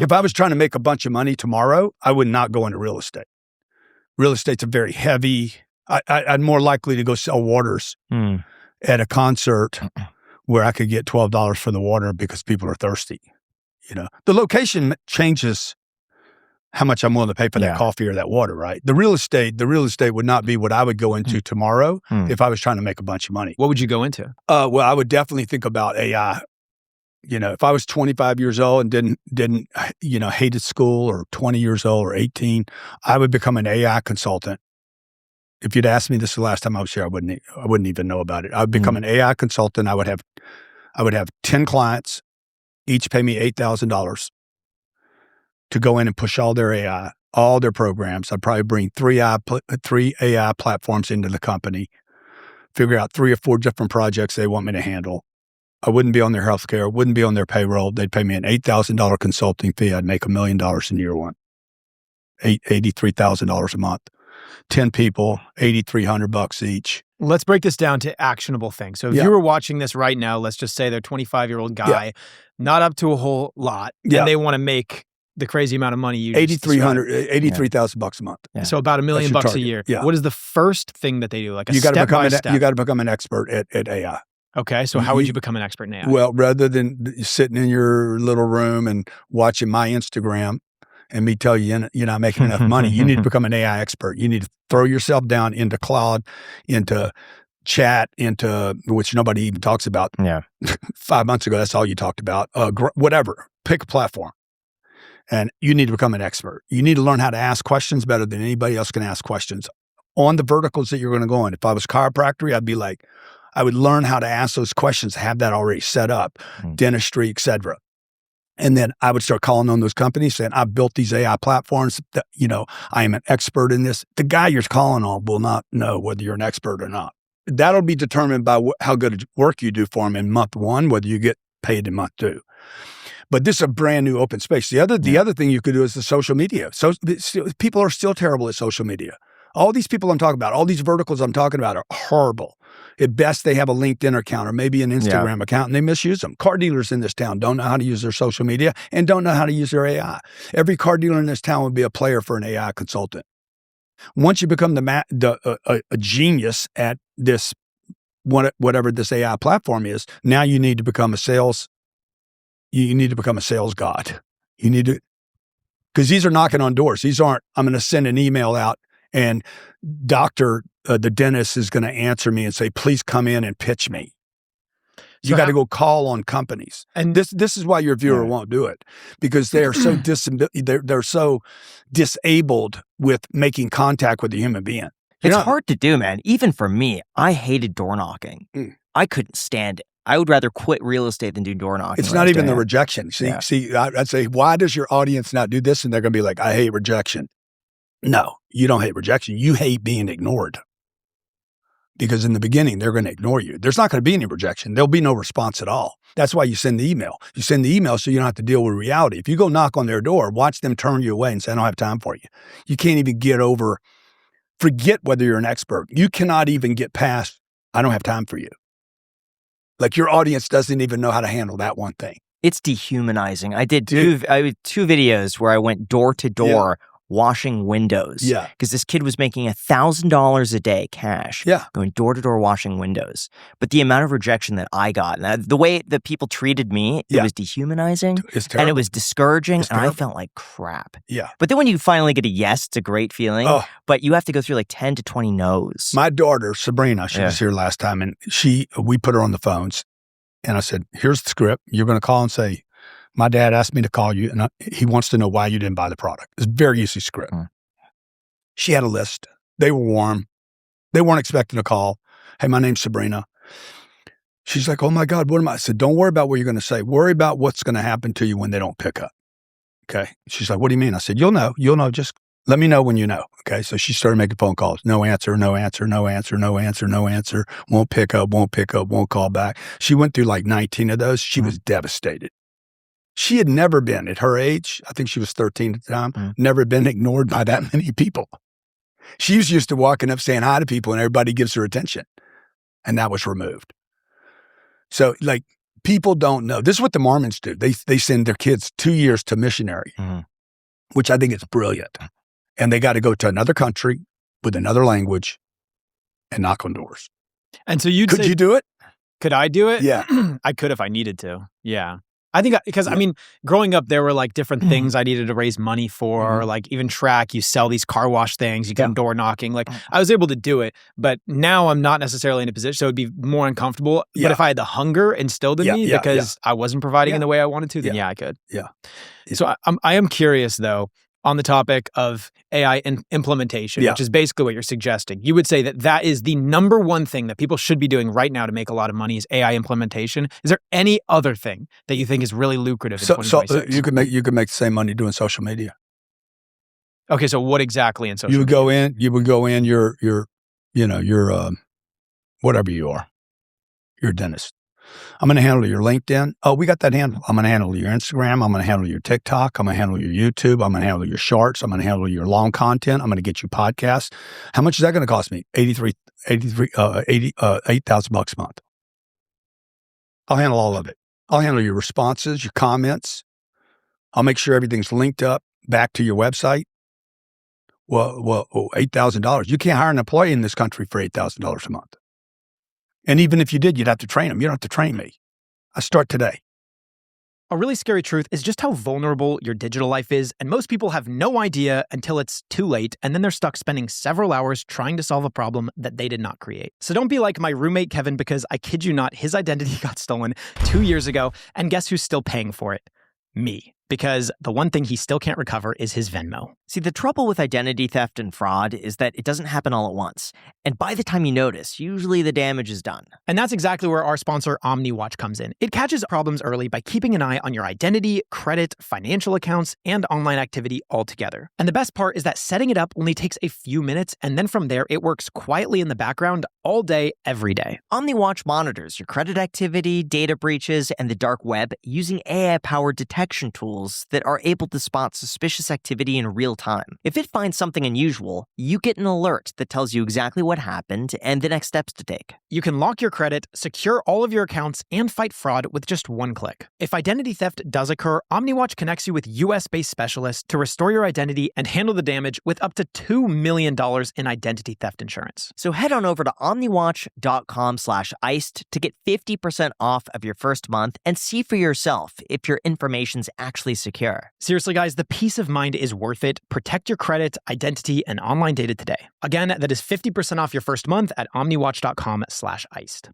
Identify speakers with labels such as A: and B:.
A: If I was trying to make a bunch of money tomorrow, I would not go into real estate. Real estate's a very heavy. I'm more likely to go sell waters at a concert where I could get $12 for the water because people are thirsty. The location changes how much I'm willing to pay for that coffee or that water, right? The real estate would not be what I would go into tomorrow if I was trying to make a bunch of money.
B: What would you go into?
A: Well, I would definitely think about AI. If I was 25 years old and didn't hated school, or 20 years old or 18, I would become an AI consultant. If you'd asked me this the last time I was here, I wouldn't even know about it. I would become an AI consultant. I would have 10 clients, each pay me $8,000 to go in and push all their AI, all their programs. I'd probably bring three AI platforms into the company, figure out 3 or 4 different projects they want me to handle. I wouldn't be on their healthcare, wouldn't be on their payroll. They'd pay me an $8,000 consulting fee. I'd make $1 million in year one, $83,000 a month. 10 people, $8,300 each.
B: Let's break this down to actionable things. So if you were watching this right now, let's just say they're a 25-year-old guy, not up to a whole lot, and they want to make the crazy amount of money you
A: $83,000 a month.
B: Yeah. So about $1 million a year. Yeah. What is the first thing that they do? Like a step by step?
A: You got to become an expert at AI.
B: Okay. So how would you become an expert in AI?
A: Well, rather than sitting in your little room and watching my Instagram and me tell you you're not making enough money, you need to become an AI expert. You need to throw yourself down into Claude, into chat, into which nobody even talks about.
C: Yeah.
A: 5 months ago, that's all you talked about. Whatever. Pick a platform. And you need to become an expert. You need to learn how to ask questions better than anybody else can ask questions on the verticals that you're going to go in. If I was chiropractic, I would learn how to ask those questions, have that already set up, dentistry, et cetera. And then I would start calling on those companies saying, I've built these AI platforms. That, I am an expert in this. The guy you're calling on will not know whether you're an expert or not. That'll be determined by how good work you do for them in month 1, whether you get paid in month 2. But this is a brand new open space. The other thing you could do is the social media. So people are still terrible at social media. All these people I'm talking about, all these verticals I'm talking about are horrible. At best, they have a LinkedIn account or maybe an Instagram account, and they misuse them. Car dealers in this town don't know how to use their social media and don't know how to use their AI. Every car dealer in this town would be a player for an AI consultant. Once you become a genius at this, whatever this AI platform is, now you need to become a sales. You need to become a sales god. You need to, because these are knocking on doors. These aren't, I'm going to send an email out and the dentist is going to answer me and say, please come in and pitch me. You got to go call on companies. And this is why your viewer won't do it, because they are so they're so disabled with making contact with a human being.
C: It's hard to do, man. Even for me, I hated door knocking. I couldn't stand it. I would rather quit real estate than do door knocking.
A: It's not even the rejection. See, I'd say, why does your audience not do this? And they're going to be like, I hate rejection. No, you don't hate rejection. You hate being ignored. Because in the beginning, they're going to ignore you. There's not going to be any rejection. There'll be no response at all. That's why you send the email. You send the email so you don't have to deal with reality. If you go knock on their door, watch them turn you away and say, I don't have time for you. You can't even forget whether you're an expert. You cannot even get past, I don't have time for you. Like your audience doesn't even know how to handle that one thing.
C: It's dehumanizing. I did two videos where I went door to door washing windows.
A: Yeah.
C: Because this kid was making $1,000 a day cash.
A: Yeah.
C: Going door to door washing windows. But the amount of rejection that I got, and the way that people treated me, it was dehumanizing.
A: It's terrible.
C: And it was discouraging. And I felt like crap.
A: Yeah.
C: But then when you finally get a yes, it's a great feeling. Oh. But you have to go through like 10 to 20 no's.
A: My daughter, Sabrina, she was here last time, and we put her on the phones. And I said, here's the script. You're going to call and say, my dad asked me to call you, and he wants to know why you didn't buy the product. It's a very easy script. She had a list. They were warm. They weren't expecting a call. Hey, my name's Sabrina. She's like, oh my God, what am I? I said, don't worry about what you're going to say. Worry about what's going to happen to you when they don't pick up. Okay. She's like, what do you mean? I said, you'll know. Just let me know when you know. Okay. So she started making phone calls. No answer, no answer, no answer, no answer, no answer. Won't pick up, won't call back. She went through like 19 of those. She was devastated. She had never been, at her age, I think she was 13 at the time, never been ignored by that many people. She was used to walking up saying hi to people and everybody gives her attention. And that was removed. So like people don't know. This is what the Mormons do. They send their kids 2 years to missionary, which I think is brilliant. And they got to go to another country with another language and knock on doors.
B: And so could
A: you do it?
B: Could I do it?
A: Yeah.
B: I could if I needed to. Yeah. I think because I mean, growing up, there were like different things I needed to raise money for, like even track, you sell these car wash things, you come door knocking. Like I was able to do it, but now I'm not necessarily in a position, so it'd be more uncomfortable. But if I had the hunger instilled in me because I wasn't providing in the way I wanted to, then I could.
A: Yeah.
B: So I am curious though, on the topic of AI implementation, which is basically what you're suggesting. You would say that is the number one thing that people should be doing right now to make a lot of money is AI implementation. Is there any other thing that you think is really lucrative in 2026?
A: So you could make the same money doing social media.
B: Okay, so what exactly in social media?
A: You would go in, you're whatever you are. You're a dentist. I'm going to handle your LinkedIn. Oh, we got that handle. I'm going to handle your Instagram. I'm going to handle your TikTok. I'm going to handle your YouTube. I'm going to handle your shorts. I'm going to handle your long content. I'm going to get you podcasts. How much is that going to cost me? $8,000 a month. I'll handle all of it. I'll handle your responses, your comments. I'll make sure everything's linked up back to your website. Well, $8,000. You can't hire an employee in this country for $8,000 a month. And even if you did, you'd have to train them. You don't have to train me. I start today.
B: A really scary truth is just how vulnerable your digital life is, and most people have no idea until it's too late, and then they're stuck spending several hours trying to solve a problem that they did not create. So don't be like my roommate Kevin, because I kid you not, his identity got stolen 2 years ago, and guess who's still paying for it? Me. Because the one thing he still can't recover is his Venmo.
C: See, the trouble with identity theft and fraud is that it doesn't happen all at once. And by the time you notice, usually the damage is done.
B: And that's exactly where our sponsor, 𝗪𝗧𝗛, comes in. It catches problems early by keeping an eye on your identity, credit, financial accounts, and online activity altogether. And the best part is that setting it up only takes a few minutes, and then from there, it works quietly in the background all day, every day.
C: 𝗪𝗧𝗛 monitors your credit activity, data breaches, and the dark web using AI-powered detection tools that are able to spot suspicious activity in real time. If it finds something unusual, you get an alert that tells you exactly what happened and the next steps to take.
B: You can lock your credit, secure all of your accounts, and fight fraud with just one click. If identity theft does occur, 𝗪𝗧𝗛 connects you with US-based specialists to restore your identity and handle the damage with up to $2 million in identity theft insurance.
C: So head on over to 𝗪𝗧𝗛.com/iced to get 50% off of your first month and see for yourself if your information's actually secure.
B: Seriously, guys, the peace of mind is worth it. Protect your credit, identity, and online data today. Again, that is 50% off your first month at 𝗪𝗧𝗛.com/iced.